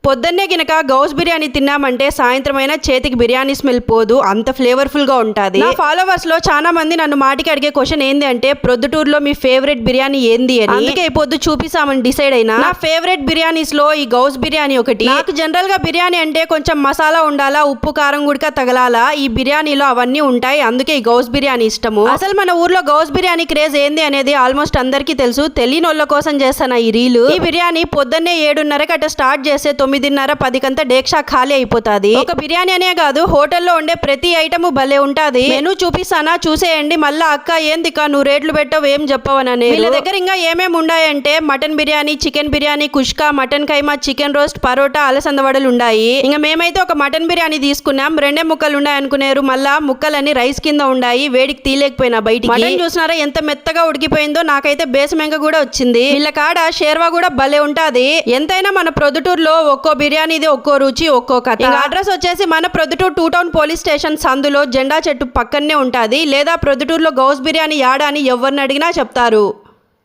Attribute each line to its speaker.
Speaker 1: పొద్దున్నే గినక గౌస్ బిర్యానీ తిన్నామంటే సాయంత్రమైనా చేతికి బిర్యానీ స్మెల్ పోదు, అంత ఫ్లేవర్ఫుల్ గా ఉంటది. నా ఫాలోవర్స్ లో చాలా మంది నన్ను మాటికి అడిగే క్వశ్చన్ ఏంది అంటే ప్రొద్దుటూరులో మీ ఫేవరెట్ బిర్యానీ ఏంది అని. అందుకే పొద్దు చూపిస్తామని డిసైడ్ అయినా. నా ఫేవరెట్ బిర్యానీస్ లో ఈ గౌస్ బిర్యానీ ఒకటి. నాకు జనరల్ గా బిర్యానీ అంటే కొంచెం మసాలా ఉండాలా, ఉప్పు కారం గుడిక తగలాలా. ఈ బిర్యానీలో అవన్నీ ఉంటాయి, అందుకే ఈ గౌస్ బిర్యానీ ఇష్టము. అసలు మన ఊర్లో గౌస్ బిర్యానీ క్రేజ్ ఏంది అనేది ఆల్మోస్ట్ అందరికీ తెలుసు. తెలియని వాళ్ళ కోసం చేస్తాను ఈ రీలు. ఈ బిర్యానీ పొద్దున్నే 7:30కి అట్లా స్టార్ట్ చేస్తే 9:30-10 కంతా డేక్షా ఖాళీ అయిపోతుంది. ఒక బిర్యానీ అనే కాదు, హోటల్లో ఉండే ప్రతి ఐటమ్ భలే ఉంటది. మెనూ చూపిస్తానా, చూసేయండి. మళ్ళా అక్క ఏందిక నువ్వు రేట్లు పెట్టవు ఏం చెప్పవనని. వీళ్ళ దగ్గర ఇంకా ఏమేమి ఉన్నాయంటే mutton biryani, chicken biryani, కుష్కా, mutton కైమా, చికెన్ రోస్ట్, పరోటా, అలసంద వడలు ఉన్నాయి. ఇంకా మేమైతే ఒక మటన్ బిర్యానీ తీసుకున్నాం. 2 ముక్కలు ఉన్నాయి అనుకునేరు, మళ్ళా ముక్కలన్నీ రైస్ కింద ఉన్నాయి. వేడికి తీయలేకపోయినా బయటికి. మటన్ చూసినారా ఎంత మెత్తగా ఉడికిపోయిందో. నాకైతే బేసమెంగ కూడా వచ్చింది. వీళ్ళ కాడ షేర్వా కూడా భలే ఉంటది. ఎంతైనా మన ప్రొద్దుటూరులో ఒక్కో బిర్యానీది ఒక్కో రుచి, ఒక్కో కథ. అడ్రస్ వచ్చేసి మన ప్రొద్దుటూరు 2 టౌన్ పోలీస్ స్టేషన్ సందులో జెండా చెట్టు పక్కనే ఉంటది. లేదా ప్రొద్దుటూరులో గౌస్ బిర్యానీ యాడా అని ఎవరిని అడిగినా చెప్తారు.